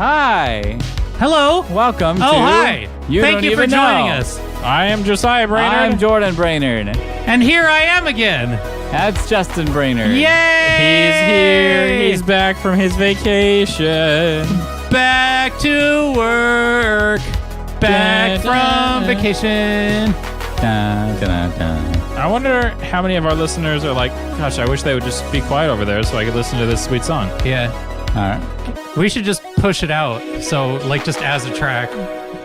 Hi. Hello. Welcome to hi. You Thank Don't you for Even joining Know. us. I am Josiah Brainerd. I'm Jordan Brainerd. And here I am again. That's Justin Brainerd. Yay! He's here. He's back from his vacation. Back to work. Back from vacation. Dun, dun, dun. I wonder how many of our listeners are like, gosh, I wish they would just be quiet over there so I could listen to this sweet song. Yeah. All right. We should just push it out. So, like, just as a track.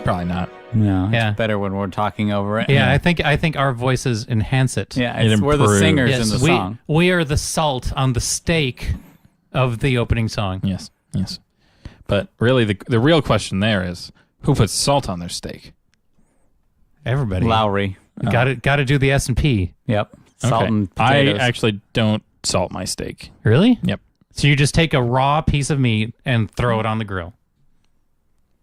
Probably not. No, Yeah. it's better when we're talking over it. Yeah, I think our voices enhance it. Yeah, It we're the improves. singers Yes, in the we, song. we are the salt on the steak of the opening song. Yes, yes. But really, the real question there is, who puts salt on their steak? Everybody. Lowry. Got to do the S&P. Yep. Salt Okay. and I potatoes. actually don't salt my steak. Really? Yep. So you just take a raw piece of meat and throw it on the grill.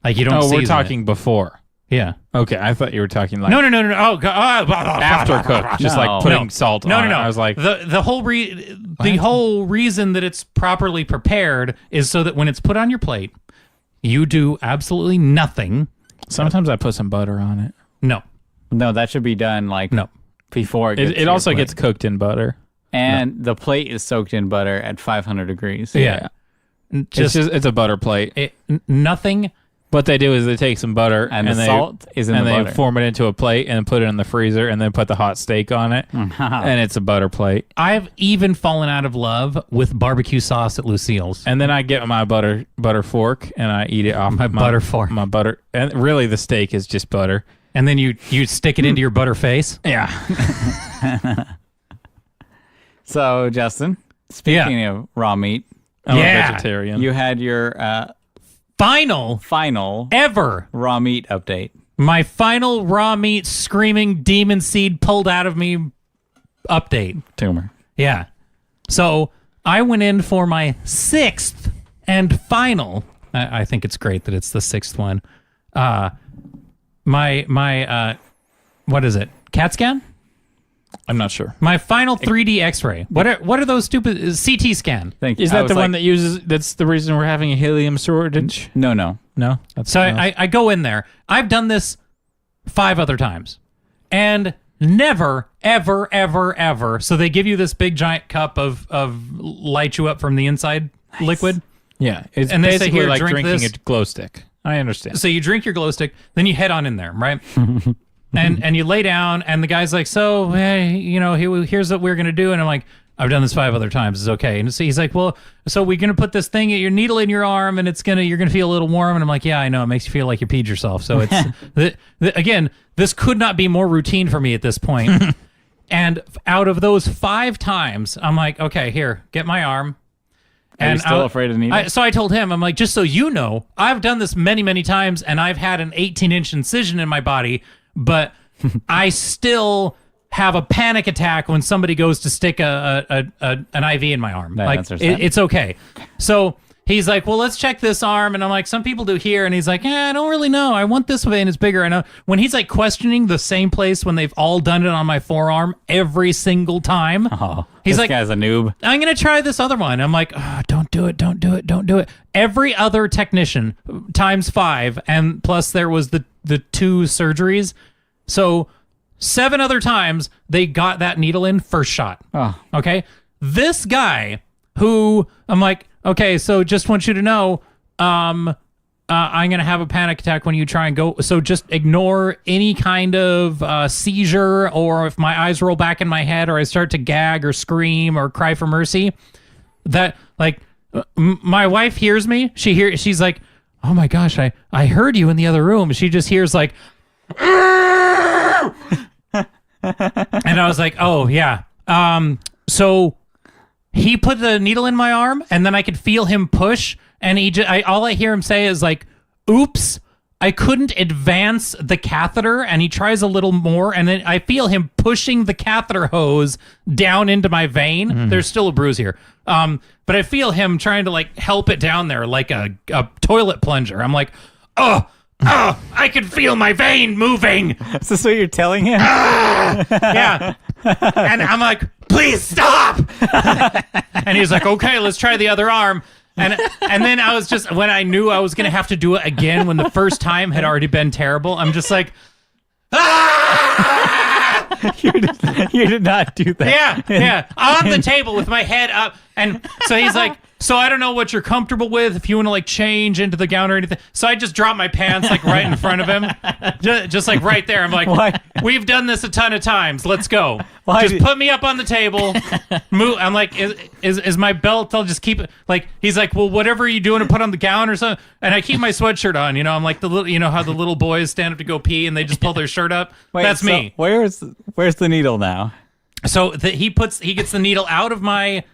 Like you don't Oh, season we're it. talking before. Yeah. Okay, I thought you were talking like No. Oh, after cooked, just No. like putting salt No. on it. I was like, the whole reason that it's properly prepared is so that when it's put on your plate, you do absolutely nothing. sometimes I put some butter on it. No. No, that should be done like No. before it gets to It your also plate. gets cooked in butter. And the plate is soaked in butter at 500 degrees. Yeah. It's a butter plate. Nothing. What they do is they take some butter And the they, salt is in and the they butter. form it into a plate and put it in the freezer and then put the hot steak on it and it's a butter plate. I've even fallen out of love with barbecue sauce at Lucille's. And then I get my butter fork and I eat it off My butter fork. My butter, and really the steak is just butter. And then you stick it into your butter face. Yeah. So, Justin, speaking of raw meat, I'm Yeah. a vegetarian. you had your final Ever. raw meat update. My final raw meat screaming demon seed pulled out of me update. Tumor. Yeah. So I went in for my sixth and final. I think it's great that it's the sixth one. My what is it? CAT scan? I'm not sure. My final 3D X-ray. What are those stupid CT scan? Thank you. Is I that was the one like, that's the reason we're having a helium shortage? No. No. That's So I go in there. I've done this 5 other times. And never, ever, ever, ever. So they give you this big giant cup of light you up from the inside liquid. yeah. It's And they say, basically "Here, like drink drinking this." a glow stick. I understand. So you drink your glow stick, then you head on in there, right? and you lay down, and the guy's like, "So, hey, here's what we're gonna do." And I'm like, "I've done this 5 other times. It's okay." And so he's like, "Well, so we're gonna put this thing, your needle in your arm, and you're gonna feel a little warm." And I'm like, "Yeah, I know. It makes you feel like you peed yourself." So it's again, this could not be more routine for me at this point. And out of those 5 times, I'm like, "Okay, here, get my arm." Are you still afraid of needles? So I told him, I'm like, just so you know, I've done this many, many times, and I've had an 18-inch incision in my body, but I still have a panic attack when somebody goes to stick an IV in my arm. That Like, answers that. it's okay. So he's like, well, let's check this arm. And I'm like, some people do here. And he's like, I don't really know. I want this vein. It's bigger. And when he's like questioning the same place when they've all done it on my forearm every single time, he's this like, guy's a noob. I'm going to try this other one. I'm like, don't do it. Don't do it. Don't do it. Every other technician times 5. And plus there was the 2 surgeries. So 7 other times they got that needle in first shot. Oh. Okay. This guy who I'm like, okay, so just want you to know, I'm going to have a panic attack when you try and go. So just ignore any kind of seizure, or if my eyes roll back in my head or I start to gag or scream or cry for mercy. That like my wife hears me. She's like, oh my gosh, I heard you in the other room. She just hears like, and I was like, oh yeah. So he put the needle in my arm, and then I could feel him push, and all I hear him say is like, oops, I couldn't advance the catheter, and he tries a little more, and then I feel him pushing the catheter hose down into my vein. There's still a bruise here. But I feel him trying to like help it down there like a toilet plunger. I'm like, oh, I can feel my vein moving. Is this what you're telling him? Yeah. And I'm like, please stop. And he's like, okay, let's try the other arm. And then I was just, when I knew I was going to have to do it again when the first time had already been terrible, I'm just like, You did not do that. Yeah, on the table with my head up. And so he's like, so I don't know what you're comfortable with, if you want to like change into the gown or anything. So I just dropped my pants like right in front of him, just like right there. I'm like, Why? We've done this a ton of times. Let's go. Why Just did- put me up on the table. Move. I'm like, is my belt? I'll just keep it. Like he's like, well, whatever are you doing to put on the gown or something. And I keep my sweatshirt on. You know, I'm like the little, you know how the little boys stand up to go pee and they just pull their shirt up. Wait, That's so me. Where's the needle now? So he gets the needle out of my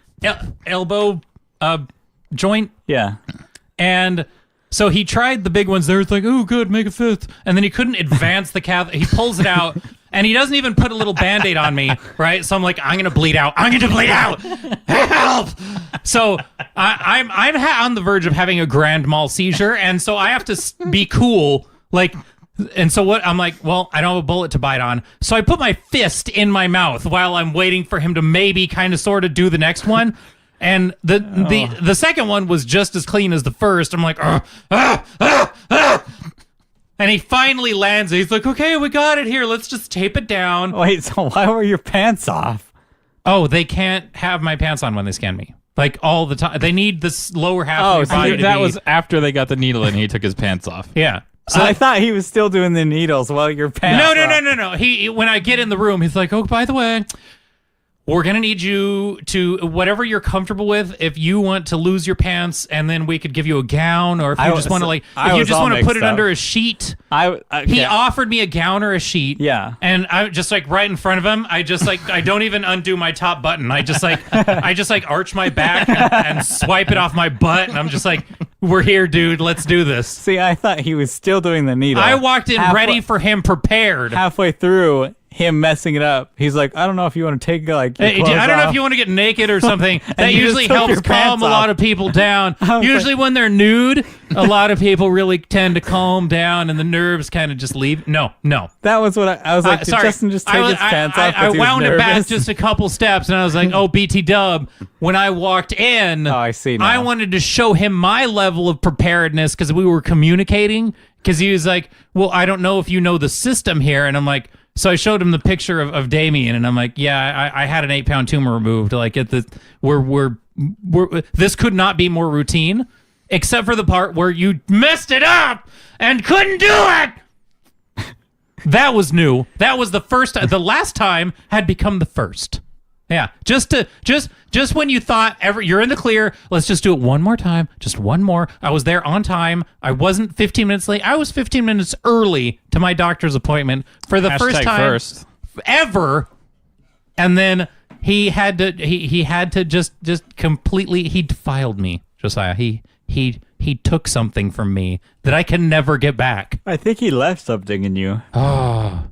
elbow joint, Yeah. and so he tried the big ones there. It's like, oh, good, make a fifth, and then he couldn't advance the catheter. He pulls it out, and he doesn't even put a little Band-Aid on me, right? So I'm like, I'm gonna bleed out. Help! So I'm on the verge of having a grand mal seizure, and so I have to be cool, like. And so what I'm like, well, I don't have a bullet to bite on. So I put my fist in my mouth while I'm waiting for him to maybe kind of sort of do the next one. And the second one was just as clean as the first. I'm like, and he finally lands it. He's like, okay, we got it here. Let's just tape it down. Wait, so why were your pants off? Oh, they can't have my pants on when they scan me. Like all the time. They need this lower half Oh, of so your body to that be- was after they got the needle and he took his pants off. Yeah. So I thought he was still doing the needles while your pants. No. He when I get in the room, he's like, "Oh, by the way, we're gonna need you to whatever you're comfortable with. If you want to lose your pants, and then we could give you a gown, or if you just want to like, if you just want to put it under a sheet." He offered me a gown or a sheet. Yeah. And I just like right in front of him, I just like I don't even undo my top button. I just like arch my back and swipe it off my butt, and I'm just like, "We're here, dude. Let's do this." See, I thought he was still doing the needle. I walked in ready for him, prepared. Halfway through him messing it up, he's like, I don't know if you want to take like your Hey, clothes I don't know off. if you want to get naked or something. That you usually just took helps your calm pants a lot off. of people down. was Usually when they're nude, a lot of people really tend to calm down and the nerves kind of just leave. No. That was what I was like. Did Sorry. Justin just take his pants off? 'cause I he was wound it back nervous? just a couple steps and I was like, oh, BT dub. When I walked in, Oh, I see now. I wanted to show him my level of preparedness because we were communicating. Because he was like, well, I don't know if you know the system here. And I'm like, so I showed him the picture of Damien, and I'm like, yeah, I had an 8-pound tumor removed. Like we're this could not be more routine, except for the part where you messed it up and couldn't do it. That was new. That was the first. The last time had become the first. Yeah, just when you thought you're in the clear, let's just do it one more time, just one more. I was there on time. I wasn't 15 minutes late. I was 15 minutes early to my doctor's appointment for the first time ever. And then he had to just completely. He defiled me, Josiah. He took something from me that I can never get back. I think he left something in you. Oh,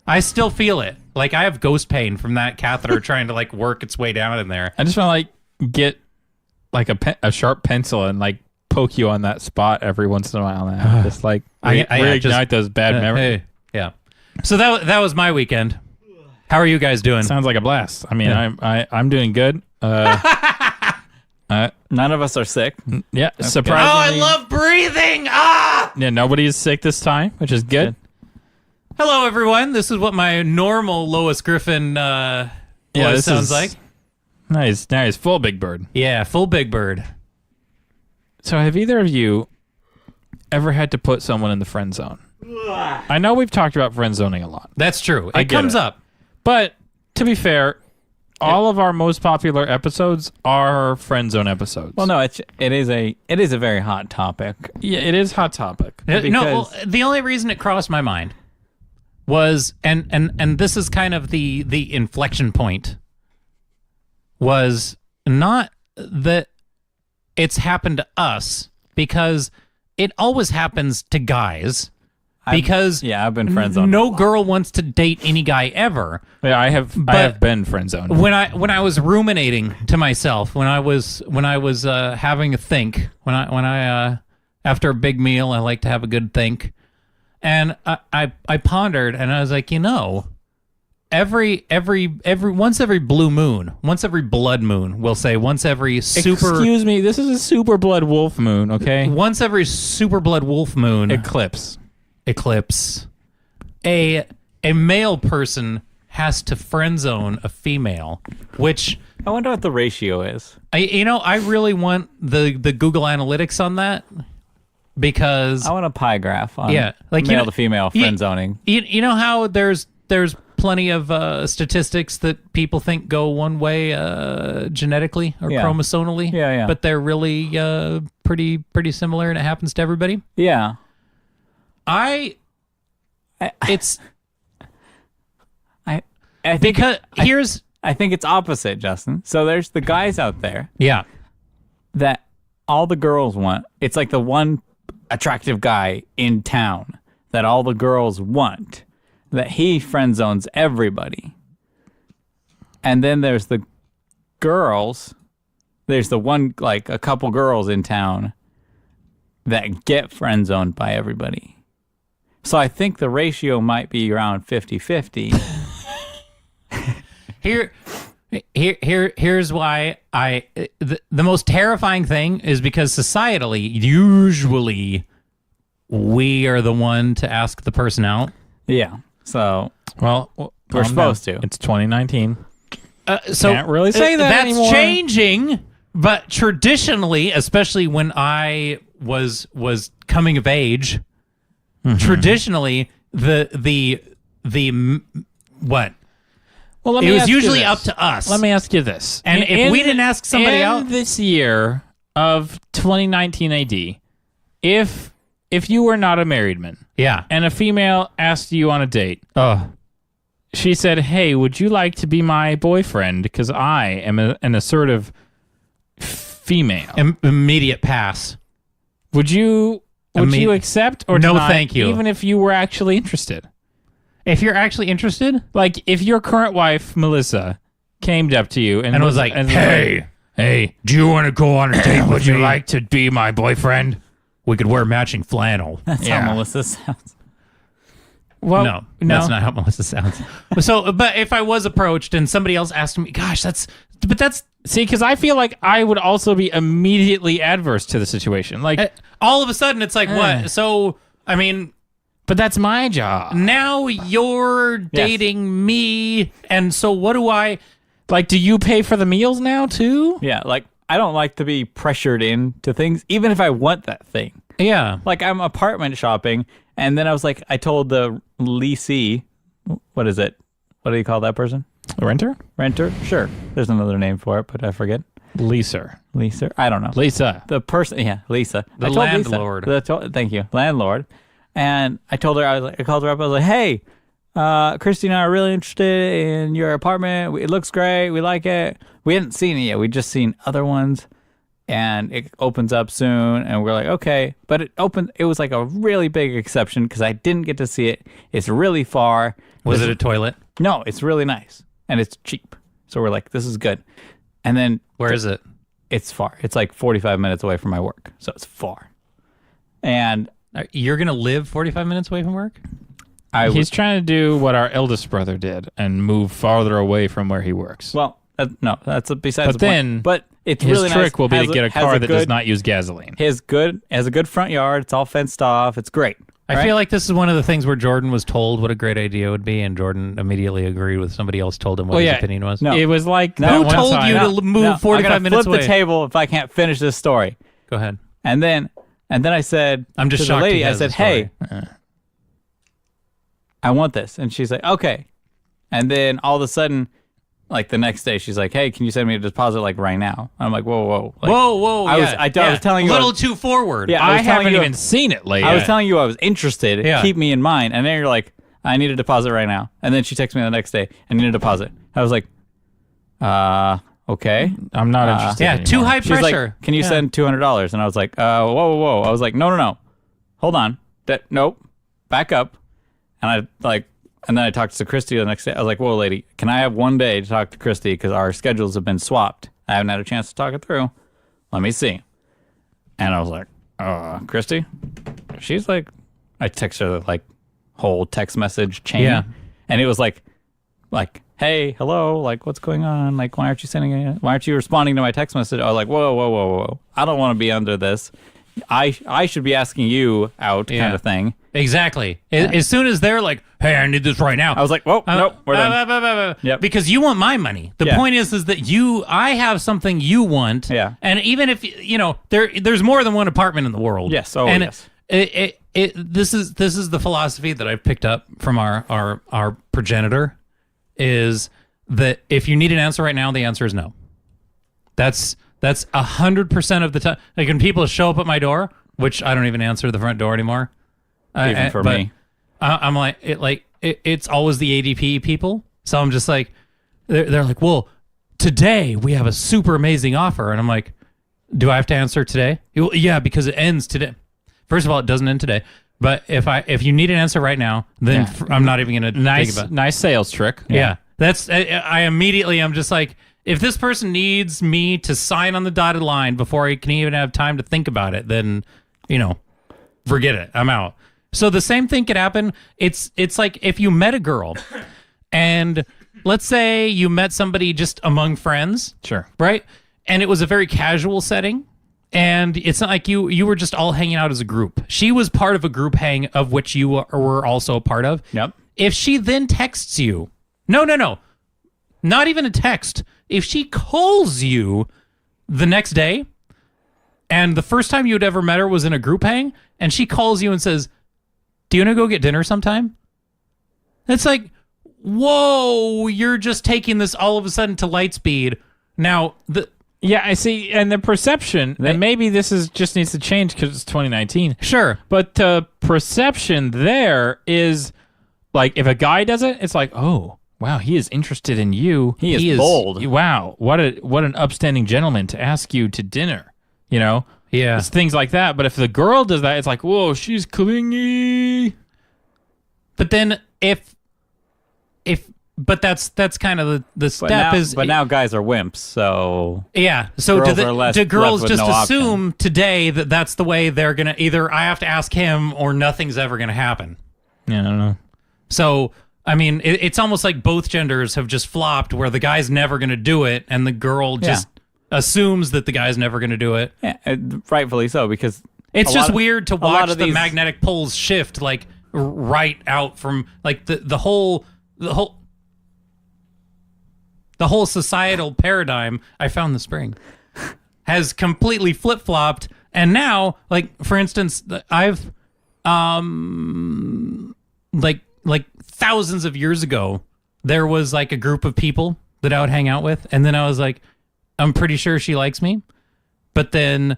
I still feel it. Like I have ghost pain from that catheter trying to like work its way down in there. I just want to like get like a sharp pencil and like poke you on that spot every once in a while now. Just like reignite those bad memories. Hey, yeah. So that was my weekend. How are you guys doing? Sounds like a blast. I mean, I'm doing good. None of us are sick. Yeah, Oh, surprisingly. I love breathing. Ah! Yeah, nobody is sick this time, which is good. Hello, everyone. This is what my normal Lois Griffin voice this sounds is like. Nice, full Big Bird. Yeah, full Big Bird. So, have either of you ever had to put someone in the friend zone? I know we've talked about friend zoning a lot, That's true. I It get comes it. up. but to be fair, all of our most popular episodes are friend zone episodes. Well, no, it is a very hot topic. Yeah, it is hot topic. No, Because- well, the only reason it crossed my mind was, and this is kind of the inflection point, was not that it's happened to us, because it always happens to guys, because I've been friend zoned. no girl wants to date any guy ever. Yeah, I have been friend zoned. When I was ruminating to myself, when I was having a think, when I after a big meal, I like to have a good think, and I pondered, and I was like, every once every blue moon, once every blood moon, we'll say once every super. Excuse me, this is a super blood wolf moon, okay? Once every super blood wolf moon Eclipse. A male person has to friend zone a female, which I wonder what the ratio is. I really want the Google Analytics on that because I want a pie graph on like male to female friend zoning. You know how there's plenty of statistics that people think go one way genetically or chromosomally, but they're really pretty similar, and it happens to everybody. Yeah, I think it's opposite, Justin. So there's the guys out there that all the girls want. It's like the one attractive guy in town that all the girls want, that he friend zones everybody. And then there's the girls. There's the one, like a couple girls in town that get friend zoned by everybody. So I think the ratio might be around 50-50. Here's why the most terrifying thing is because societally, usually we are the one to ask the person out. Yeah. So Well, we're supposed to. It's 2019. So Can't really say that that's anymore. changing, but traditionally, especially when I was coming of age, traditionally the what? Well, let It me was ask you usually this. up to us. Let me ask you this. And if we didn't ask somebody in out this year of 2019 AD, if you were not a married man, Yeah. and a female asked you on a date, Oh. she said, "Hey, would you like to be my boyfriend? Because I am an assertive female." Immediate pass. Would you accept or No, deny, thank you. even if you were actually interested? If you're actually interested, Like if your current wife Melissa came up to you and was like, "Hey, do you want to go on a date? Would you like to be my boyfriend? We could wear matching flannel." That's Yeah. how Melissa sounds. well, No, that's not how Melissa sounds. But if I was approached and somebody else asked me, gosh, that's See, because I feel like I would also be immediately adverse to the situation. Like, all of a sudden it's like, what? So, I mean, but that's my job. now you're dating me, and so what do I? Like, do you pay for the meals now too? Yeah, like I don't like to be pressured into things, even if I want that thing. Yeah. Like I'm apartment shopping, and then I was like, I told the leasee, what is it? What do you call that person? A renter? Renter? Sure. There's another name for it, but I forget. Leaser. Leaser? I don't know. Lisa. The person, yeah, Lisa. The I told landlord. Lisa. Thank you, landlord. And I told her, I called her up. I was like, "Hey, Christy and I are really interested in your apartment. It looks great. We like it. We hadn't seen it yet. We'd just seen other ones, and it opens up soon." And we're like, "Okay," but it opened. It was like a really big exception because I didn't get to see it. It's really far. Was it a toilet? No, it's really nice and it's cheap. So we're like, "This is good." And then Where is it? it's far. It's like 45 minutes away from my work, so it's far. And You're gonna live 45 minutes away from work? He's trying to do what our eldest brother did and move farther away from where he works. Well, no, that's besides But the then point. But it's his really trick nice. will be Has to get a has car that does good- not use gasoline. has a good front yard. It's all fenced off. It's great. I right? feel like this is one of the things where Jordan was told what a great idea would be, and Jordan immediately agreed with somebody else told him what his opinion was. No. It was like No. that Who one told time. you to move No, 45 I'm gonna minutes flip away? the table if I can't finish this story. Go ahead. And then I said, I'm just to the shocked lady, he I has said, the story. "Hey, I want this," and she's like, "Okay." And then all of a sudden, like the next day, she's like, "Hey, can you send me a deposit like right now?" I'm like, "Whoa. Like, Whoa! I was- yeah, I was telling you a I little was- too forward. Yeah, I was telling haven't you- even seen it lately. I was telling you I was interested. Yeah. Keep me in mind. And then you're like, "I need a deposit right now." And then she texts me the next day, "I need a deposit." I was like, okay. I'm not interested. Yeah, anymore. too high She's pressure. like, "Can you send $200?" And I was like, whoa. I was like, no. Hold on. Nope. Back up. And and then I talked to Christy the next day. I was like, "Whoa, lady, can I have one day to talk to Christy? Because our schedules have been swapped. I haven't had a chance to talk it through. Let me see." And I was like, Christy? She's like, I text her the like whole text message chain. Yeah. And it was like like, hey, hello, like, what's going on? Like, why aren't you responding to my text message? I was like, whoa. I don't want to be under this. I should be asking you out kind of thing. Exactly. As soon as they're like, hey, I need this right now. I was like, whoa, nope, we're done. Yep. Because you want my money. The point is that I have something you want. Yeah. And even if, there's more than one apartment in the world. Yes. Yes. This is the philosophy that I've picked up from our progenitor, is that if you need an answer right now, the answer is no. That's 100% of the time. Like when people show up at my door, which I don't even answer the front door anymore. Even for me. I'm like, it's always the ADP people. So I'm just like, they're like, well, today we have a super amazing offer. And I'm like, do I have to answer today? Yeah, because it ends today. First of all, it doesn't end today. But if you need an answer right now, then I'm not even going to think about it. Nice sales trick. Yeah. I'm just like, if this person needs me to sign on the dotted line before I can even have time to think about it, then, forget it. I'm out. So the same thing could happen. It's like if you met a girl and let's say you met somebody just among friends. Sure. Right? And it was a very casual setting. And it's not like you were just all hanging out as a group. She was part of a group hang of which you were also a part of. Yep. If she then texts you, no. Not even a text. If she calls you the next day, and the first time you had ever met her was in a group hang, and she calls you and says, do you want to go get dinner sometime? It's like, whoa, you're just taking this all of a sudden to light speed. Now, I see, and the perception, and maybe this just needs to change because it's 2019. Sure. But perception there is, like, if a guy does it, it's like, oh, wow, he is interested in you. He is bold. Wow, what an upstanding gentleman to ask you to dinner. Yeah, it's things like that. But if the girl does that, it's like, whoa, she's clingy. But then but that's kind of the step now guys are wimps, so yeah. So do girls just assume today that that's the way they're gonna, either I have to ask him or nothing's ever gonna happen? Yeah, I don't know. So I mean, it's almost like both genders have just flopped, where the guy's never going to do it, and the girl just assumes that the guy's never going to do it. Yeah, rightfully so, because it's just weird to watch the magnetic poles shift, like right out from like the whole societal paradigm. I found the spring has completely flip flopped, and now, like for instance, I've like thousands of years ago, there was like a group of people that I would hang out with, and then I was like, I'm pretty sure she likes me. But then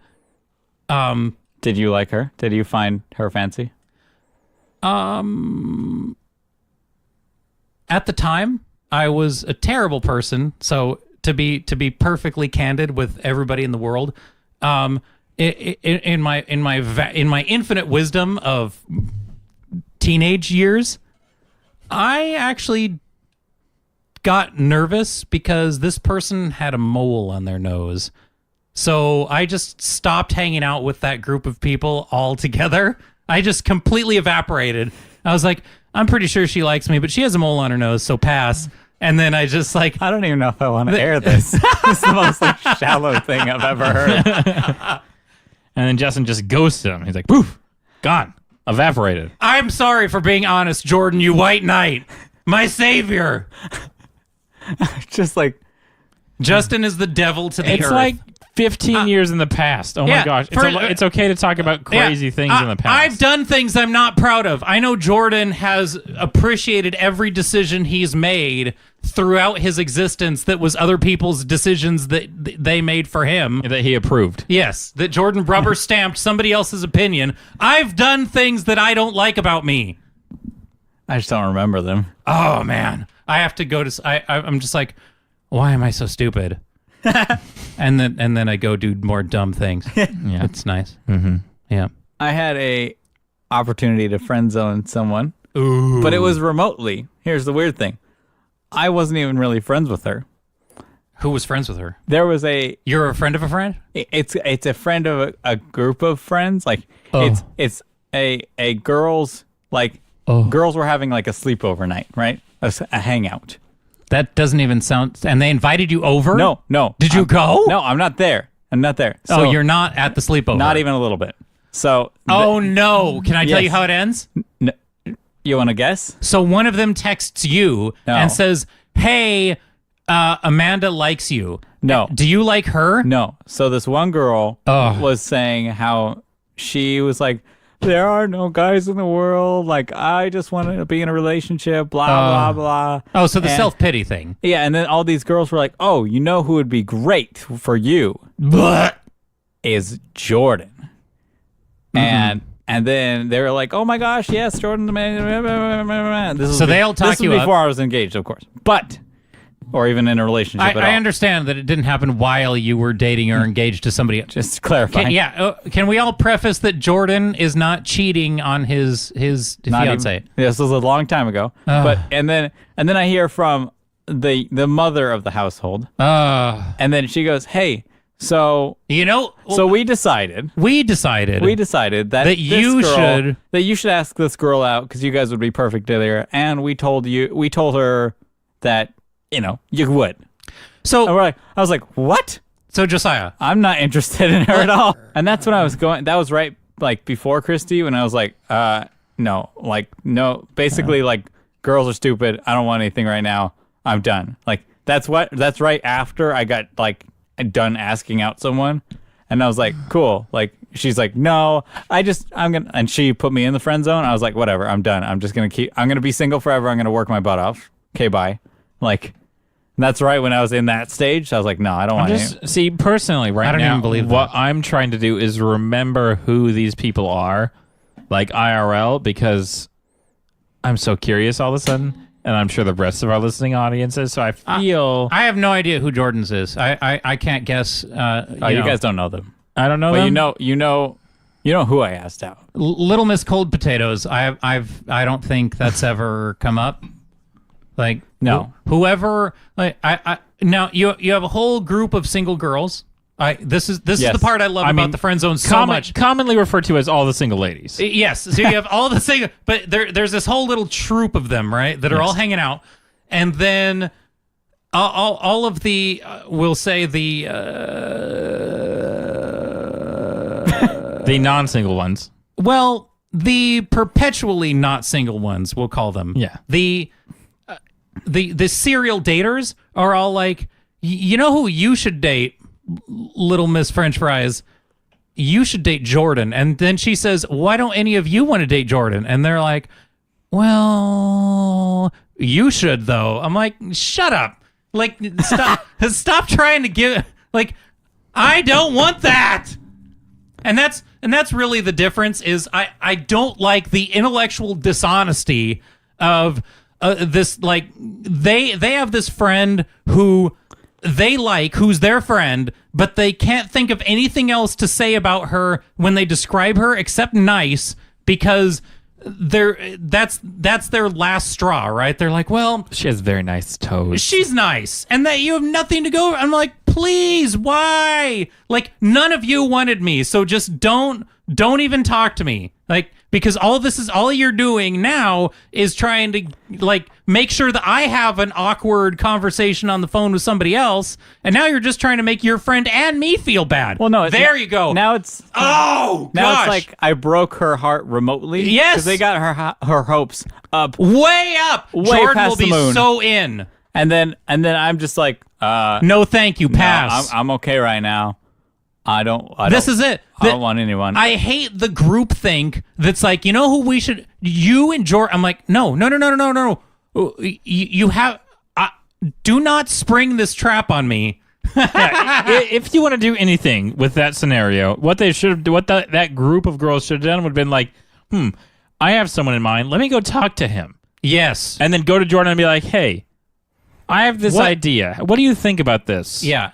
did you like her? Did you find her fancy? At the time, I was a terrible person, so to be perfectly candid with everybody in the world, in my infinite wisdom of teenage years, I actually got nervous because this person had a mole on their nose. So I just stopped hanging out with that group of people altogether. I just completely evaporated. I was like, I'm pretty sure she likes me, but she has a mole on her nose, so pass. And then I just like, I don't even know if I want to air this. This is the most like shallow thing I've ever heard. And then Justin just ghosted him. He's like, poof, gone. Evaporated. I'm sorry for being honest, Jordan, you white knight. My savior. Just like, Justin is the devil to the earth. It's like 15 years in the past. Oh my gosh. It's okay to talk about crazy things in the past. I've done things I'm not proud of. I know Jordan has appreciated every decision he's made throughout his existence that was other people's decisions that they made for him. That he approved. Yes, that Jordan rubber stamped somebody else's opinion. I've done things that I don't like about me. I just don't remember them. Oh man. I have to go to I'm just like, why am I so stupid? and then I go do more dumb things. Yeah, it's nice. Mm-hmm. Yeah, I had a opportunity to friend zone someone, but it was remotely. Here's the weird thing: I wasn't even really friends with her. Who was friends with her? There was You're a friend of a friend? It's a friend of a group of friends. Like it's a girls, like girls were having like a sleepover night, right? A hangout. That doesn't even sound... And they invited you over? No. Did you go? No, I'm not there. So, you're not at the sleepover? Not even a little bit. So... no. Can I tell you how it ends? No. You want to guess? So one of them texts you and says, hey, Amanda likes you. No. Do you like her? No. So this one girl was saying how she was like, there are no guys in the world. Like, I just want to be in a relationship, blah, blah, blah. Oh, so the self-pity thing. Yeah, and then all these girls were like, oh, you know who would be great for you? Is Jordan. And then they were like, oh my gosh, yes, Jordan's the man. So they all talk you up. This was before I was engaged, of course. Or even in a relationship at all. I understand that it didn't happen while you were dating or engaged to somebody else. Just clarifying. Can we all preface that Jordan is not cheating on his fiance? This was a long time ago. And then I hear from the mother of the household. And then she goes, hey, so we decided that you should ask this girl out because you guys would be perfect together, and we told her that you would. So I was like, what? So Josiah, I'm not interested in her at all. And that's when I was going. That was right before Christy, when I was like, no. Basically, girls are stupid. I don't want anything right now. I'm done. That's right after I got done asking out someone, and I was like, cool. She's like, no, I'm gonna, and she put me in the friend zone. I was like, whatever, I'm done. I'm gonna be single forever. I'm gonna work my butt off. Okay, bye. That's right when I was in that stage. I was like, no, I don't want to. See, personally, right now, I don't even believe what I'm trying to do is remember who these people are, IRL, because I'm so curious all of a sudden. And I'm sure the rest of our listening audience is. So I feel I have no idea who Jordan's is. I can't guess. You guys don't know them. I don't know them. But you know who I asked out. Little Miss Cold Potatoes. I don't think that's ever come up. No. Whoever. Now you have a whole group of single girls. This is the part I love about the friend zone so much. Commonly referred to as all the single ladies. Yes, so you have all the single, but there's this whole little troop of them, right, that are all hanging out, and then all of the we'll say the non-single ones. Well, the perpetually not single ones, we'll call them. Yeah. The serial daters are all like, you know who you should date, Little Miss French Fries? You should date Jordan. And then she says, why don't any of you want to date Jordan? And they're like, well, you should though. I'm like, shut up. Stop trying to give, I don't want that. And that's really the difference is I don't like the intellectual dishonesty of this, they have this friend who they who's their friend, but they can't think of anything else to say about her when they describe her except nice, because that's their last straw, right? They're like, well, she has very nice toes. She's nice, and that you have nothing to go. I'm like, please, why? None of you wanted me, so just don't even talk to me. Because all you're doing now is trying to make sure that I have an awkward conversation on the phone with somebody else, and now you're just trying to make your friend and me feel bad. Well, no, there you go. Now it's gosh. It's I broke her heart remotely. Yes, because they got her hopes up, way up. Jordan past will be the moon. So in, and then I'm just like, no, thank you, pass. No, I'm okay right now. This is it. I don't want anyone. I hate the group think that's you know who we should, you and Jordan. I'm like, no. You have, do not spring this trap on me. If you want to do anything with that scenario, what that group of girls should have done would have been I have someone in mind. Let me go talk to him. Yes. And then go to Jordan and be like, hey, I have this idea. What do you think about this? Yeah.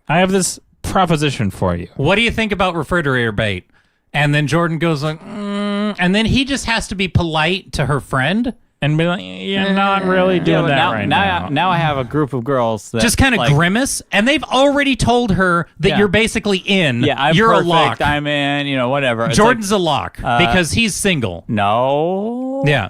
I have this proposition for you. What do you think about refrigerator bait? And then Jordan goes and then he just has to be polite to her friend and be like, you're not really doing that right now. Now I have a group of girls that just kind of grimace, and they've already told her that you're basically in. Yeah, you're perfect. A lock. I'm in. Whatever. It's Jordan's a lock because he's single. No. Yeah.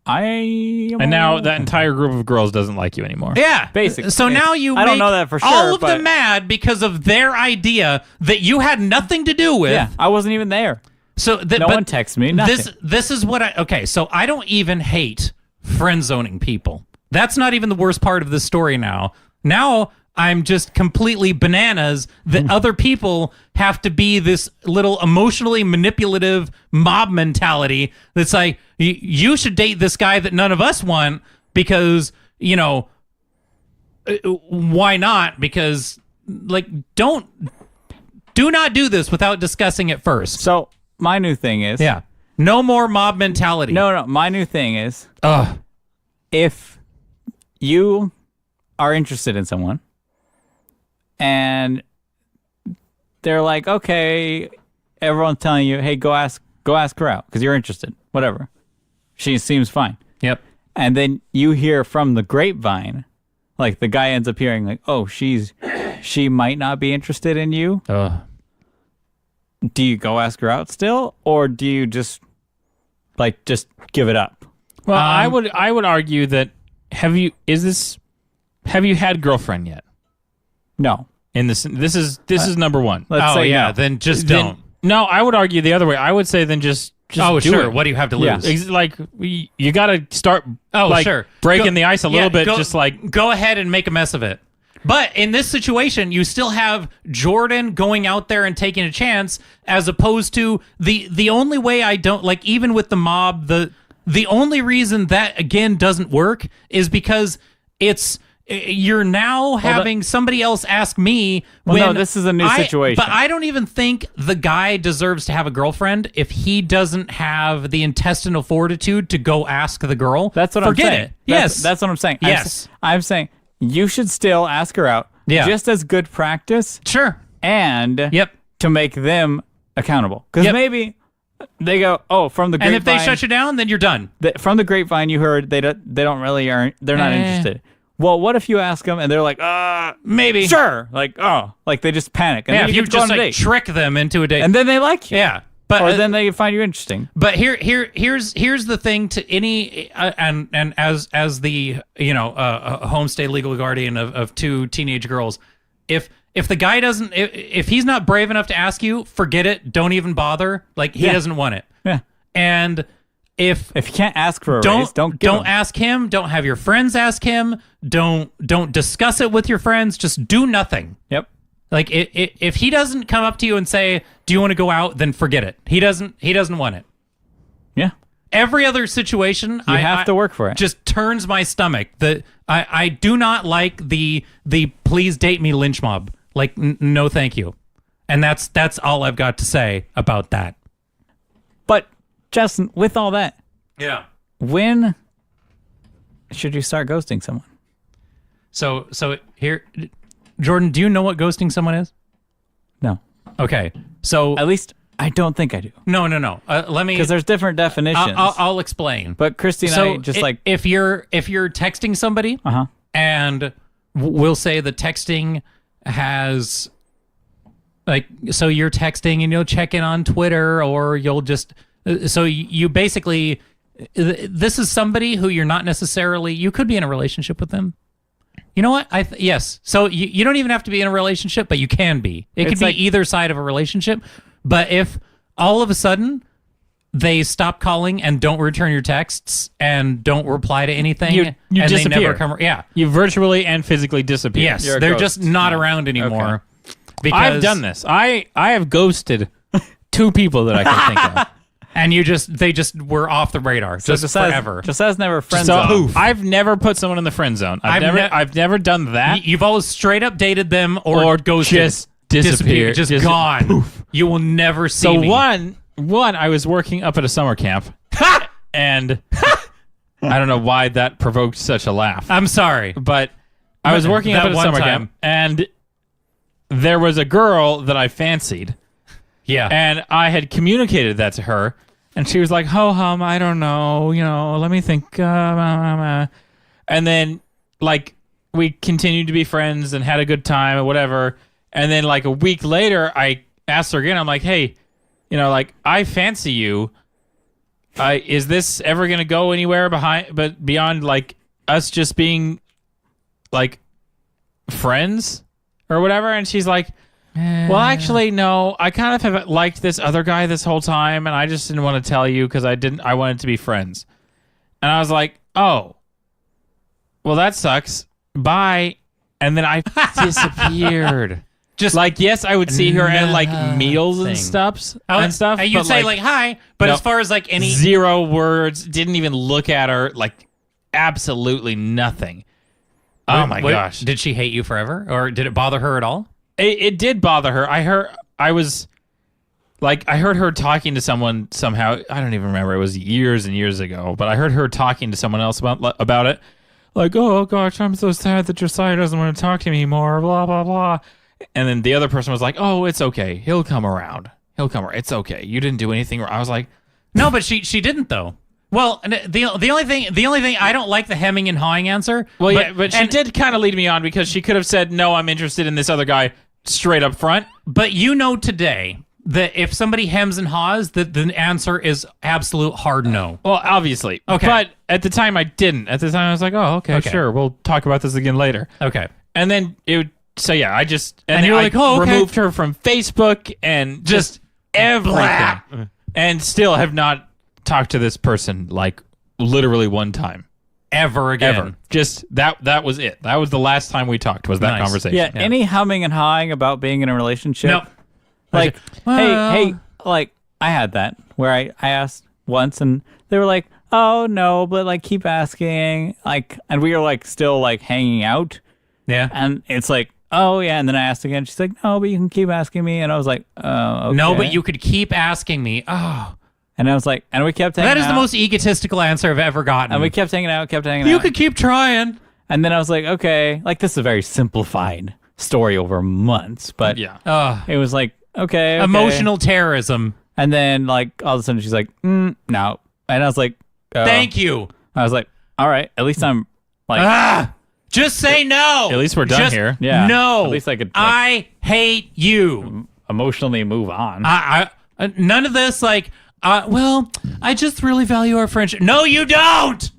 And now that entire group of girls doesn't like you anymore. Yeah, basically. So now you I don't know that for sure, all of them mad because of their idea that you had nothing to do with. Yeah, I wasn't even there. So no one texted me. Nothing. This is what okay. So I don't even hate friend zoning people. That's not even the worst part of the story now. Now I'm just completely bananas that other people have to be this little emotionally manipulative mob mentality that's like, you should date this guy that none of us want because, why not? Because, do not do this without discussing it first. So my new thing is... Yeah. No more mob mentality. No. My new thing is... if you are interested in someone... and they're like, okay, everyone's telling you, hey, go ask her out because you're interested. Whatever. She seems fine. Yep. And then you hear from the grapevine, like the guy ends up hearing like, oh, she might not be interested in you. Do you go ask her out still? Or do you just give it up? Well, I would argue that have you had girlfriend yet? No. This is number one. Let's say yeah, no. then just don't. No, I would argue the other way. I would say then just do sure. it. What do you have to lose? Like you got to start sure. breaking the ice a little bit. Go ahead and make a mess of it. But in this situation, you still have Jordan going out there and taking a chance, as opposed to the only way I don't like, even with the mob, the only reason that again doesn't work is because you're now having somebody else ask me. No, this is a new situation. But I don't even think the guy deserves to have a girlfriend if he doesn't have the intestinal fortitude to go ask the girl. That's what I'm saying. Forget it. Yes. That's what I'm saying. Yes. I'm saying you should still ask her out. Yeah. Just as good practice. Sure. And to make them accountable. Because maybe they go, from the grapevine. And if they shut you down, then you're done. From the grapevine, you heard they're not interested. Well, what if you ask them and they're like, maybe. Sure. Like they just panic. And then if you just trick them into a date. And then they like you. Yeah. Or then they find you interesting. But here's the thing to any and as the homestay legal guardian of two teenage girls, if the guy doesn't, if he's not brave enough to ask you, forget it. Don't even bother. Like he doesn't want it. Yeah. And if you can't ask for a raise, don't ask him. Don't have your friends ask him. Don't discuss it with your friends. Just do nothing. Yep. Like if he doesn't come up to you and say, "Do you want to go out?" then forget it. He doesn't want it. Yeah. Every other situation, you have to work for it. Just turns my stomach. I do not like the please date me lynch mob. Like no, thank you. And that's all I've got to say about that. But Justin, with all that, when should you start ghosting someone? So here, Jordan, do you know what ghosting someone is? No. Okay. So at least I don't think I do. No. Let me, because there's different definitions. I'll explain. But Christy and I just if you're texting somebody, and we'll say the texting has so you're texting and you'll check in on Twitter or you'll just. So you basically, this is somebody who you're not necessarily, you could be in a relationship with them. You know what? Yes. So you don't even have to be in a relationship, but you can be. It could be either side of a relationship. But if all of a sudden they stop calling and don't return your texts and don't reply to anything, you and disappear. they never come, you virtually and physically disappear. Yes, they're just not around anymore. Okay. Because I've done this. I have ghosted two people that I can think of. And they just were off the radar, so just forever. Just as never friend zone. I've never put someone in the friend zone. I've never done that. You've always straight up dated them or ghosted. Just disappeared. Just gone. Poof. You will never see me. So one, I was working up at a summer camp, and I don't know why that provoked such a laugh. I'm sorry, but I was working up at a summer camp, and there was a girl that I fancied. Yeah. And I had communicated that to her, and she was like, ho-hum, I don't know, let me think. And then, we continued to be friends and had a good time or whatever. And then, a week later, I asked her again, I'm like, hey, I fancy you. is this ever going to go anywhere beyond like us just being like friends or whatever? And she's like, well, actually, no, I kind of have liked this other guy this whole time, and I just didn't want to tell you because I wanted to be friends. And I was like, oh, well, that sucks. Bye. And then I disappeared. Just like, yes, I would see her at like meals and stuff. You'd say like hi, but as far as like any 0 words, didn't even look at her, like absolutely nothing. Oh my gosh! Did she hate you forever, or did it bother her at all? It did bother her. I heard her talking to someone somehow. I don't even remember. It was years and years ago, but I heard her talking to someone else about it. Like, oh gosh, I'm so sad that Josiah doesn't want to talk to me anymore. Blah blah blah. And then the other person was like, "Oh, it's okay. He'll come around. It's okay. You didn't do anything wrong." I was like, "No, but she didn't though." Well, the only thing I don't like the hemming and hawing answer. Well, but she did kind of lead me on because she could have said, "No, I'm interested in this other guy," straight up front. But you know today that if somebody hems and haws, the answer is absolute hard no. Well, obviously. Okay. But at the time I didn't. At the time I was like, "Oh, okay. Sure. We'll talk about this again later." Okay. And then so yeah, I just you were like, "Oh, okay." Removed her from Facebook and just everything, and still have not talked to this person like literally one time ever again. Ever. Just that was it. That was the last time we talked. Was that conversation? Yeah. Any humming and hawing about being in a relationship? Nope. Like, hey, like I had that where I asked once and they were like, "Oh no," but like keep asking, like, and we were like still like hanging out. Yeah. And it's like, "Oh yeah," and then I asked again. She's like, "No, but you can keep asking me," and I was like, "Oh, okay." No, but you could keep asking me. Oh. And I was like, and we kept hanging out. That is the most egotistical answer I've ever gotten. And we kept hanging out. You could keep trying. And then I was like, okay, like this is a very simplified story over months, but yeah, it was like, okay. Emotional terrorism. And then like all of a sudden she's like, no. And I was like, thank you. I was like, all right, at least I'm like, just say no. At least we're done here. Yeah. No. At least I could. I hate you. Emotionally move on. None of this like, well, I just really value our friendship. No, you don't.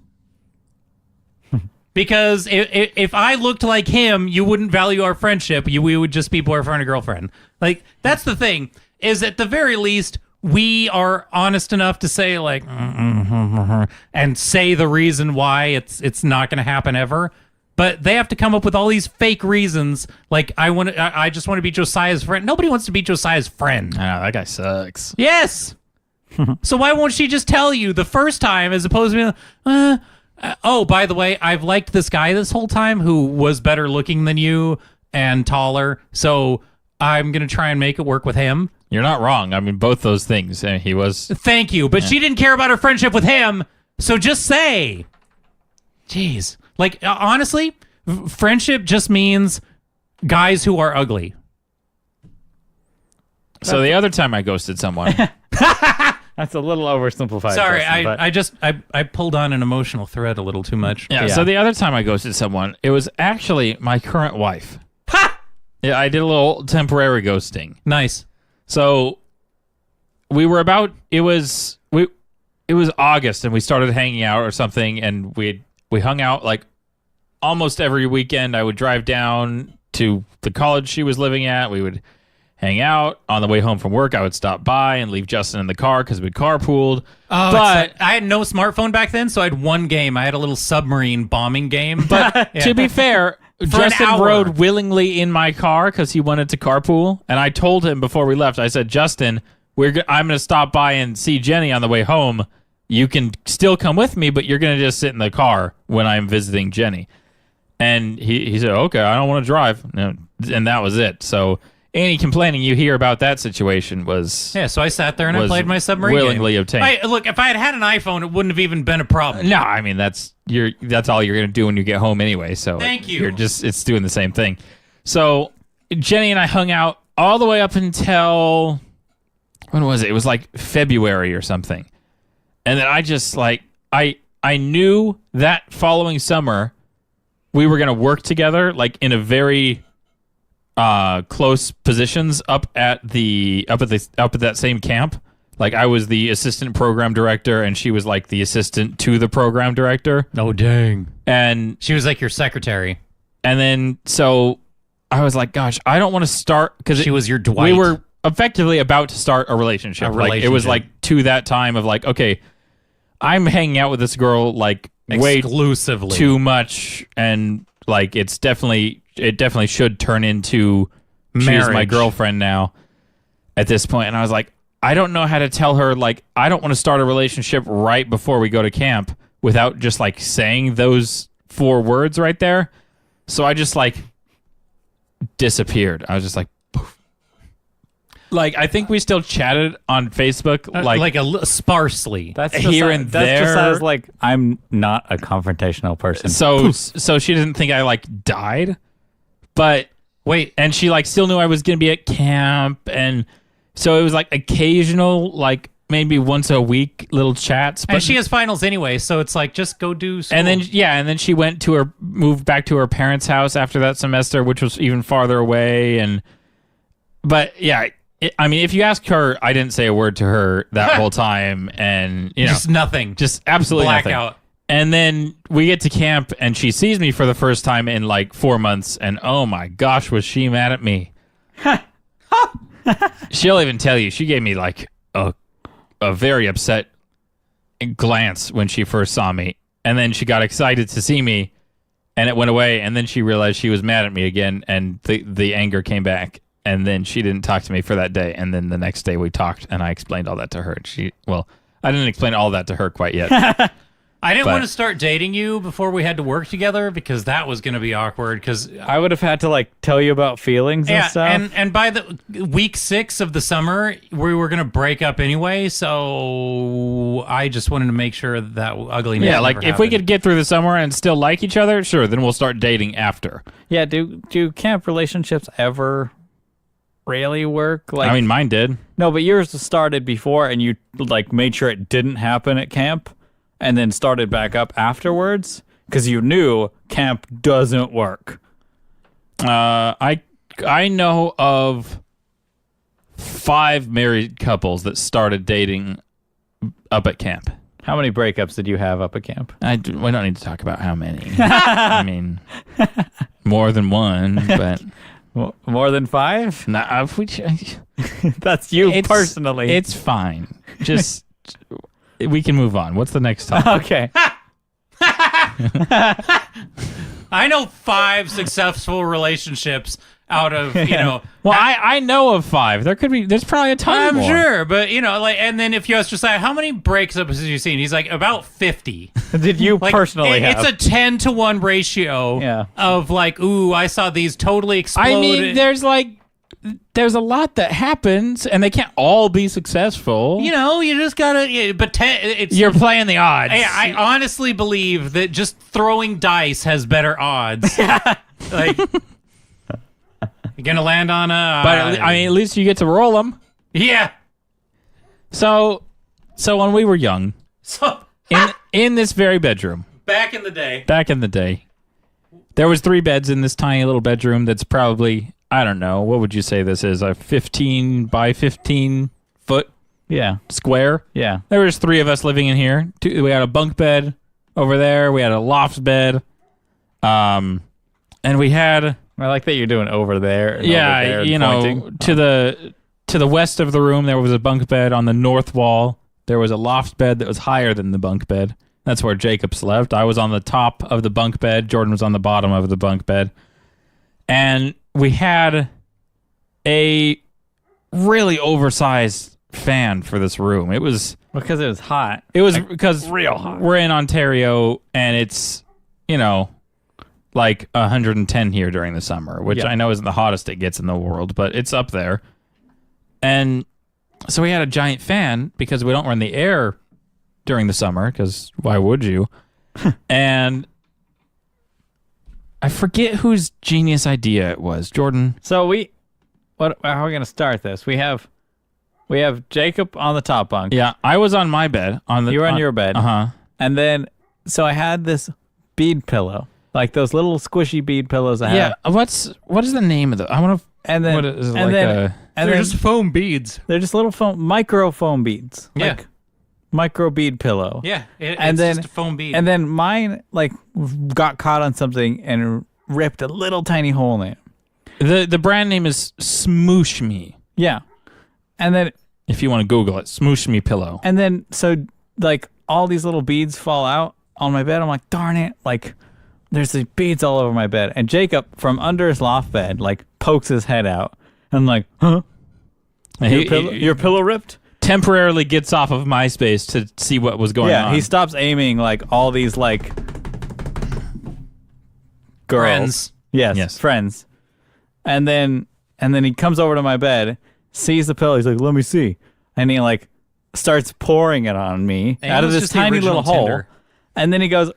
Because if I looked like him, you wouldn't value our friendship. We would just be boyfriend and girlfriend. Like, that's the thing, is at the very least, we are honest enough to say, like, and say the reason why it's not going to happen ever. But they have to come up with all these fake reasons, like, I just want to be Josiah's friend. Nobody wants to be Josiah's friend. Ah, that guy sucks. Yes. So why won't she just tell you the first time as opposed to oh, by the way, I've liked this guy this whole time who was better looking than you and taller, so I'm going to try and make it work with him. You're not wrong. I mean, both those things. He was... Thank you, but she didn't care about her friendship with him, so just say. Jeez. Like, honestly, friendship just means guys who are ugly. So the other time I ghosted someone... That's a little oversimplified. Sorry, Justin, I pulled on an emotional thread a little too much. Yeah, so the other time I ghosted someone, it was actually my current wife. Ha! Yeah, I did a little temporary ghosting. Nice. So we were it was August and we started hanging out or something, and we hung out like almost every weekend. I would drive down to the college she was living at. We would hang out. On the way home from work, I would stop by and leave Justin in the car because we carpooled. Oh, but I had no smartphone back then, so I had one game. I had a little submarine bombing game. But to be fair, Justin rode willingly in my car because he wanted to carpool. And I told him before we left, I said, Justin, I'm going to stop by and see Jenny on the way home. You can still come with me, but you're going to just sit in the car when I'm visiting Jenny. And he said, okay, I don't want to drive. And that was it. So... any complaining you hear about that situation was... yeah, so I sat there and I played my submarine willingly game. Obtained. Look, if I had an iPhone, it wouldn't have even been a problem. No, I mean, that's all you're going to do when you get home anyway, so... thank you. It's doing the same thing. So, Jenny and I hung out all the way up until... when was it? It was like February or something. And then I just, like... I knew that following summer we were going to work together, like, in a very... close positions up at that same camp. Like I was the assistant program director and she was like the assistant to the program director. Oh, dang. And she was like your secretary. And then, so I was like, gosh, I don't want to start because she was your Dwight. We were effectively about to start a relationship. Like it was like to that time of like, okay, I'm hanging out with this girl like exclusively way too much. And like, it definitely should turn into marriage. She's my girlfriend now at this point. And I was like, I don't know how to tell her, like, I don't want to start a relationship right before we go to camp without just, like, saying those 4 words right there. So I just, like, disappeared. I was just like, poof. Like, I think we still chatted on Facebook, like sparsely. That's here and there. That's just as, like, I'm not a confrontational person. So she didn't think I, like, died. But, wait, and she, like, still knew I was going to be at camp, and... So it was like occasional, like maybe once a week little chats. But and she has finals anyway, so it's like just go do school. And then she moved back to her parents' house after that semester, which was even farther away. But yeah, I mean, if you ask her, I didn't say a word to her that whole time, and just nothing, just absolutely blackout. Nothing. And then we get to camp, and she sees me for the first time in like 4 months, and oh my gosh, was she mad at me? She'll even tell you, she gave me like a very upset glance when she first saw me. And then she got excited to see me and it went away. And then she realized she was mad at me again. And the anger came back. And then she didn't talk to me for that day. And then the next day we talked and I explained all that to her. I didn't explain all that to her quite yet. I didn't want to start dating you before we had to work together because that was going to be awkward. Because I would have had to like tell you about feelings and stuff. And by the week 6 of the summer, we were going to break up anyway. So I just wanted to make sure that ugliness. Yeah, like if we could get through the summer and still like each other, sure, then we'll start dating after. Yeah. Do camp relationships ever really work? Like, I mean, mine did. No, but yours started before, and you like made sure it didn't happen at camp. And then started back up afterwards because you knew camp doesn't work. I know of 5 married couples that started dating up at camp. How many breakups did you have up at camp? We don't need to talk about how many. I mean, more than one, but more than 5? Nah, that's you personally. It's fine. Just. We can move on. What's the next topic? Okay. I know 5 successful relationships out of, Well, I know of 5. There's probably a ton more. I'm sure, but and then if you ask Josiah, how many breakups have you seen? He's like, about 50. Did you personally have? It's a 10-to-1 ratio of like, ooh, I saw these totally explode. I mean, there's a lot that happens, and they can't all be successful. You just gotta. But you're playing the odds. I honestly believe that just throwing dice has better odds. Like you're gonna land on a. But I mean, at least you get to roll them. Yeah. So when we were young, in this very bedroom, back in the day, there was 3 beds in this tiny little bedroom. That's probably. I don't know. What would you say this is? A 15 by 15 foot square? Yeah. There was 3 of us living in here. We had a bunk bed over there. We had a loft bed. And we had... I like that you're doing over there. And yeah, over there and to the west of the room, there was a bunk bed. On the north wall, there was a loft bed that was higher than the bunk bed. That's where Jacob slept. I was on the top of the bunk bed. Jordan was on the bottom of the bunk bed. And... we had a really oversized fan for this room. It was because it was hot. It was because real hot. We're in Ontario and it's, like 110 here during the summer, which I know isn't the hottest it gets in the world, but it's up there. And so we had a giant fan because we don't run the air during the summer because why would you? And I forget whose genius idea it was. Jordan. So how are we going to start this? We have Jacob on the top bunk. Yeah, I was on my bed. You were on your bed. Uh-huh. And then, so I had this bead pillow, like those little squishy bead pillows I have. Yeah, what is the name of the? I want to And then, What is it, and like then, a- and They're then just foam beads. they're just little micro foam beads. Yeah. Like micro bead pillow. Yeah, it's And then- just a foam bead. And then mine like got caught on something and ripped a little tiny hole in it. The brand name is Smoosh Me. Yeah. And then If you want to Google it, Smoosh Me pillow. so like all these little beads fall out on my bed. I'm like, darn it. Like there's these beads all over my bed. And Jacob from under his loft bed like pokes his head out. I'm like, huh? Your pillow ripped? Temporarily gets off of MySpace to see what was going on. Yeah, he stops aiming like all these like girls. Friends. Yes, friends. And then he comes over to my bed, sees the pillow. He's like, "Let me see," and he like starts pouring it on me out of this tiny little hole. And then he goes,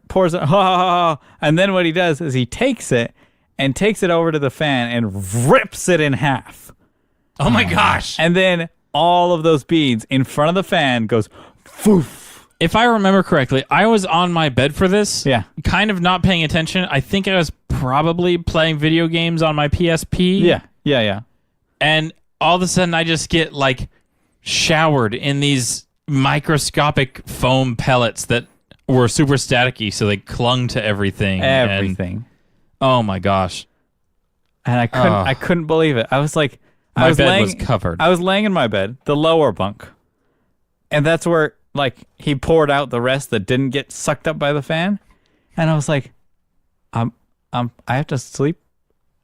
pours it, and then what he does is he takes it over to the fan and rips it in half. Oh my gosh! And then all of those beads in front of the fan goes, foof. If I remember correctly, I was on my bed for this. Yeah. Kind of not paying attention. I think I was probably playing video games on my PSP. Yeah. And all of a sudden I just get like showered in these microscopic foam pellets that were super staticky, so they clung to everything. Everything. Oh my gosh. And I couldn't believe it. I was like, My bed was covered. I was laying in my bed, the lower bunk. And that's where like he poured out the rest that didn't get sucked up by the fan. And I was like, I have to sleep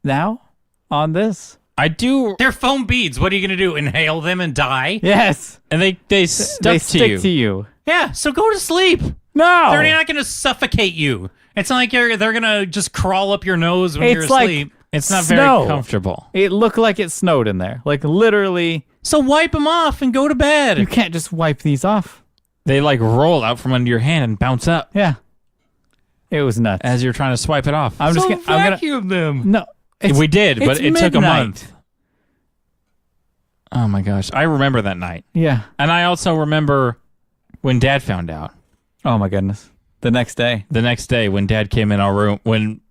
now on this. I do. They're foam beads. What are you going to do? Inhale them and die? Yes. And they stick to you. Yeah, so go to sleep. No. They're not going to suffocate you. It's not like they're going to just crawl up your nose when you're It's like asleep. It's not snow. very comfortable. It looked like it snowed in there. Like literally. So wipe them off and go to bed. You can't just wipe these off. They like roll out from under your hand and bounce up Yeah. It was nuts. as you're trying to swipe it off. I'm just gonna vacuum them. No. We did, but it took a midnight. month. Oh my gosh. I remember that night. Yeah. And I also remember when Dad found out. Oh my goodness. The next day. The next day when Dad came in our room, when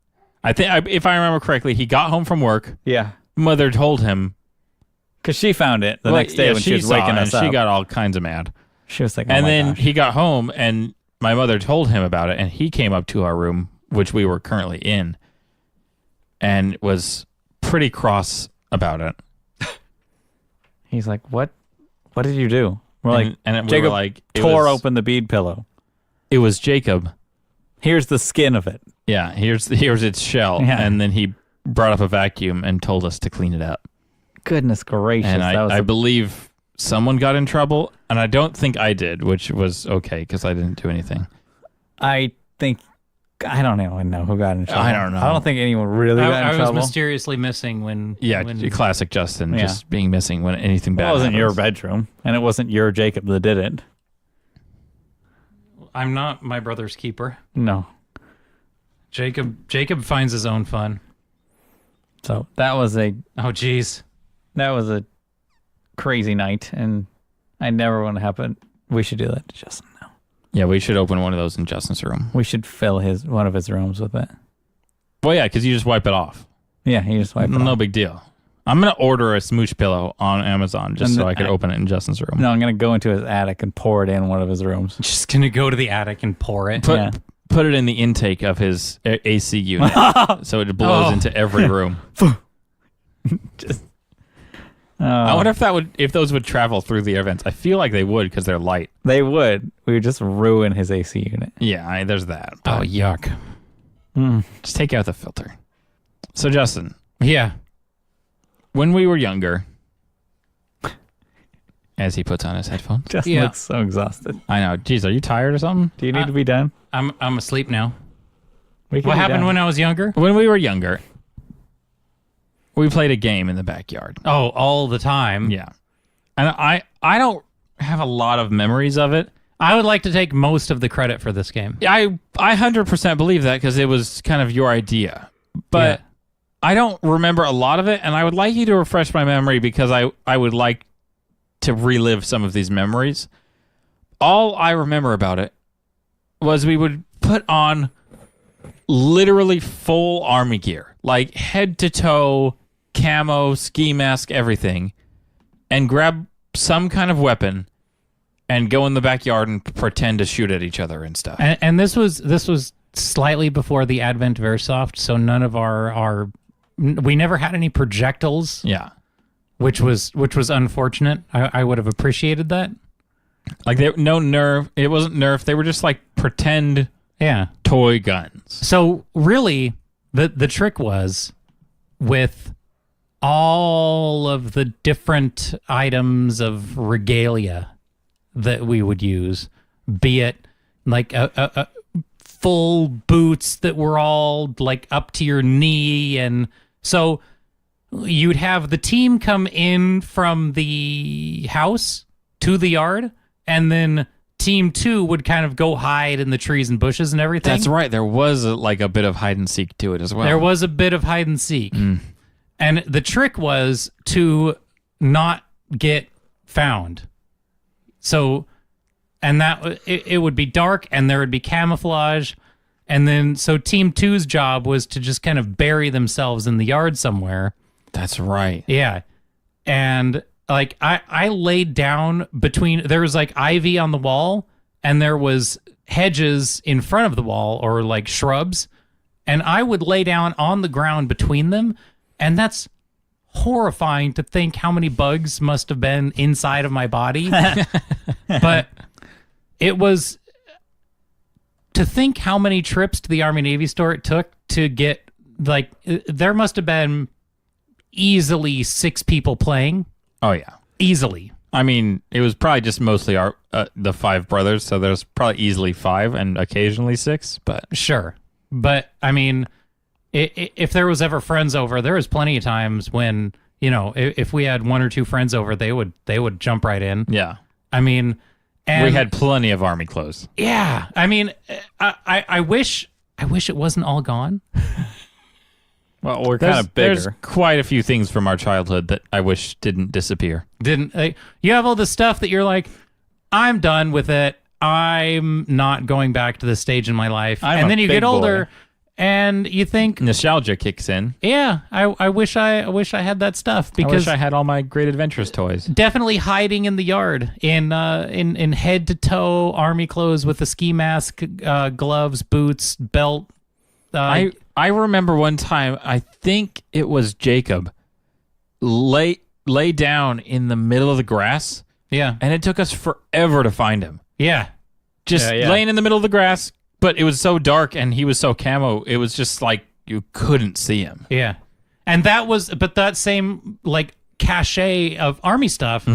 I think, if I remember correctly, he got home from work. Yeah. Mother told him. Because she found it the next day when she was waking us up. She got all kinds of mad. She was like, oh and my then gosh. he got home and my mother told him about it, and he came up to our room, which we were currently in, and was pretty cross about it. He's like, what did you do? We're like, and we Jacob were like, tore open the bead pillow. It was Jacob. Here's the skin of it. Yeah, here's its shell. Yeah. And then he brought up a vacuum and told us to clean it up. Goodness gracious. And that was I believe someone got in trouble, and I don't think I did, which was okay because I didn't do anything. I don't even know who got in trouble. I don't know. I don't think anyone really got in I was trouble. mysteriously missing when... Yeah, when, classic Justin, Yeah. just being missing when anything bad It wasn't your happens. bedroom, and it wasn't your Jacob that did it. I'm not my brother's keeper. No. Jacob finds his own fun. So that was a crazy night, and I never want to happen. We should do that to Justin now. Yeah, we should open one of those in Justin's room. We should fill one of his rooms with it. Well, yeah, because you just wipe it off. Yeah, he just wiped it No off. big deal. I'm going to order a smooch pillow on Amazon just so I could open it in Justin's room. No, I'm going to go into his attic and pour it in one of his rooms. Just going to go to the attic and pour it. Put it in the intake of his AC unit so it blows into every room. I wonder if those would travel through the air vents. I feel like they would because they're light. They would. We would just ruin his AC unit. Yeah, there's that. Oh, yuck. Just take out the filter. So, Justin. Yeah. When we were younger, as he puts on his headphones. Justin looks so exhausted. I know. Jeez, are you tired or something? Do you need to be done? I'm asleep now. What happened when I was younger? When we were younger, we played a game in the backyard. Oh, all the time. Yeah. And I don't have a lot of memories of it. I would like to take most of the credit for this game. I 100% believe that because it was kind of your idea. But I don't remember a lot of it, and I would like you to refresh my memory because I would like to relive some of these memories. All I remember about it was we would put on literally full army gear, like head to toe camo, ski mask, everything, and grab some kind of weapon and go in the backyard and pretend to shoot at each other and stuff. And this was slightly before the advent of airsoft, so none of we never had any projectiles. Yeah. Which was unfortunate. I would have appreciated that. Like no nerf. It wasn't nerf. They were just like pretend toy guns. So really the trick was with all of the different items of regalia that we would use, be it like a full boots that were all like up to your knee, and so you'd have the team come in from the house to the yard, and then team 2 would kind of go hide in the trees and bushes and everything. That's right. There was a bit of hide and seek to it as well. There was a bit of hide and seek. And the trick was to not get found. So, and that it would be dark and there would be camouflage. And then, so team 2's job was to just kind of bury themselves in the yard somewhere. That's right. Yeah. And like I laid down between, there was like ivy on the wall and there was hedges in front of the wall or like shrubs. And I would lay down on the ground between them. And that's horrifying to think how many bugs must have been inside of my body. But it was, to think how many trips to the Army Navy store it took to get, like, there must have been easily 6 people playing. Oh, yeah. Easily. I mean, it was probably just mostly our the 5 brothers, so there's probably easily 5 and occasionally 6, but... Sure. But, I mean, if there was ever friends over, there was plenty of times when, you know, if we had 1 or 2 friends over, they would jump right in. Yeah. I mean... And we had plenty of army clothes. Yeah. I mean, I wish it wasn't all gone. Well, we're kind of bigger. There's quite a few things from our childhood that I wish didn't disappear. You have all the stuff that you're like, I'm done with it. I'm not going back to this stage in my life. And then you get older and you think nostalgia kicks in. Yeah, I wish I had that stuff, because I wish I had all my Great Adventures toys. Definitely hiding in the yard in head to toe army clothes with a ski mask, gloves, boots, belt. I remember one time, I think it was Jacob, lay down in the middle of the grass. Yeah. And it took us forever to find him. Yeah. Just laying in the middle of the grass, but it was so dark and he was so camo, it was just like you couldn't see him. Yeah. And that same like cachet of army stuff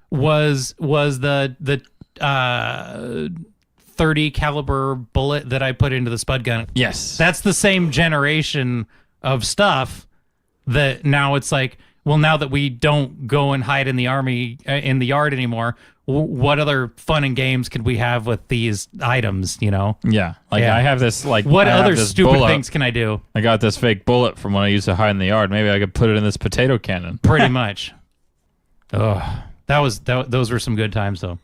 was the 30 caliber bullet that I put into the spud gun. Yes. That's the same generation of stuff that now it's like, well, now that we don't go and hide in the army in the yard anymore, what other fun and games could we have with these items, you know? Yeah. Like I have this like what other stupid things can I do? I got this fake bullet from when I used to hide in the yard. Maybe I could put it in this potato cannon. Pretty much. Oh, those were some good times though.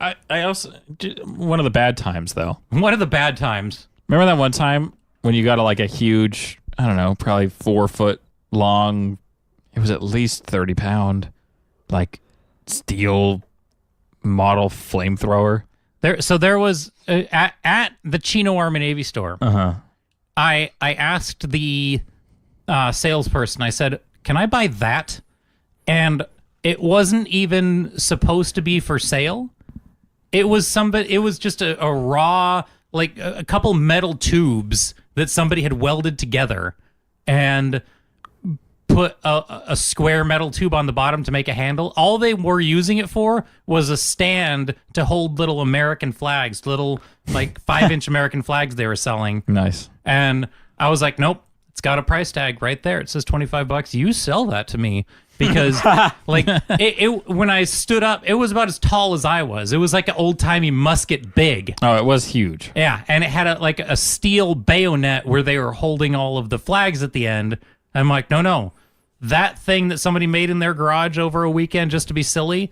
I also, one of the bad times though. One of the bad times. Remember that one time when you got a huge, I don't know, probably 4 foot long, it was at least 30 pound, like steel model flamethrower. There was at the Chino Army Navy store. I asked the salesperson. I said, "Can I buy that?" And it wasn't even supposed to be for sale. It was just a raw, like a couple metal tubes that somebody had welded together and put a square metal tube on the bottom to make a handle. All they were using it for was a stand to hold little American flags, little like 5-inch American flags they were selling. Nice. And I was like, nope, it's got a price tag right there. It says $25. You sell that to me. Because like it when I stood up, it was about as tall as I was. It was like an old timey musket big. Oh, it was huge. Yeah, and it had a steel bayonet where they were holding all of the flags at the end. I'm like, no, that thing that somebody made in their garage over a weekend just to be silly,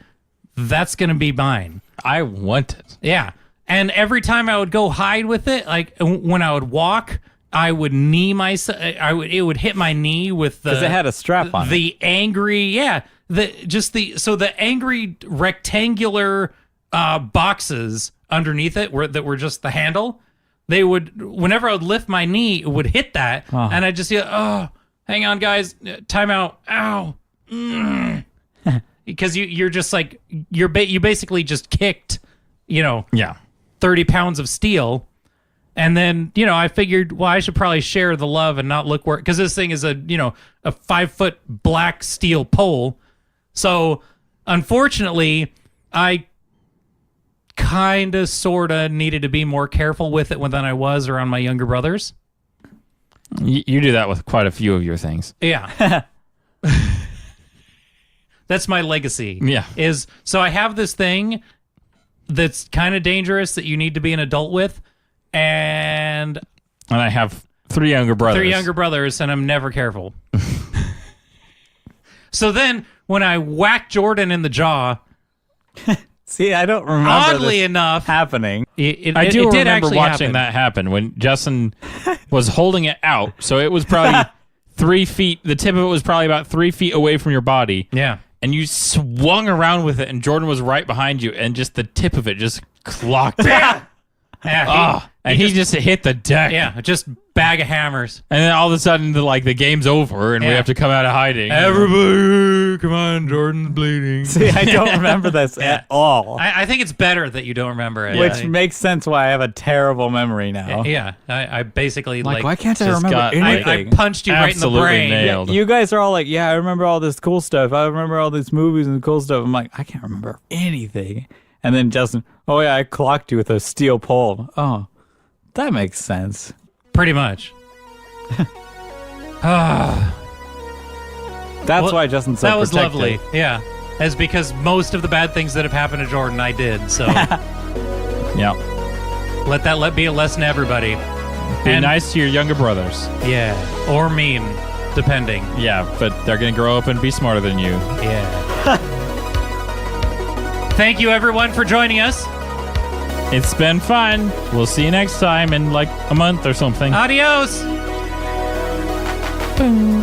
that's gonna be mine. I want it. Yeah, and every time I would go hide with it, like when I would walk I would knee myself. It would hit my knee with the. Because it had a strap on the angry, yeah. The angry rectangular boxes underneath it that were just the handle. They would, whenever I would lift my knee, it would hit that, and I just oh, hang on, guys, time out, ow, because you're just like you basically just kicked, 30 pounds of steel. And then, I figured, well, I should probably share the love and not look where, because this thing is a 5-foot black steel pole. So, unfortunately, I kind of, sort of needed to be more careful with it than I was around my younger brothers. You do that with quite a few of your things. Yeah. That's my legacy. Yeah. So I have this thing that's kind of dangerous that you need to be an adult with. And I have 3 younger brothers. And I'm never careful. So then, when I whacked Jordan in the jaw... See, I don't remember oddly enough I happening. do remember watching that happen when Justin was holding it out. So it was probably 3 feet. The tip of it was probably about 3 feet away from your body. Yeah. And you swung around with it, and Jordan was right behind you, and just the tip of it just clocked. Yeah, he just hit the deck. Yeah, just bag of hammers. And then all of a sudden, the game's over, and we have to come out of hiding. Everybody, come on, Jordan's bleeding. See, I don't remember this at all. I think it's better that you don't remember it. Which makes sense why I have a terrible memory now. Yeah, I basically why can't I remember anything? I punched you right in the brain. Nailed. Yeah, you guys are all like, I remember all this cool stuff. I remember all these movies and cool stuff. I'm like, I can't remember anything. And then Justin, oh yeah, I clocked you with a steel pole. Oh, that makes sense. Pretty much. That's why Justin's so that was protective. Lovely. Yeah. That's because most of the bad things that have happened to Jordan, I did. So yeah. Let that be a lesson to everybody. Be nice to your younger brothers. Yeah. Or mean, depending. Yeah, but they're going to grow up and be smarter than you. Yeah. Thank you, everyone, for joining us. It's been fun. We'll see you next time in like a month or something. Adios. Boom.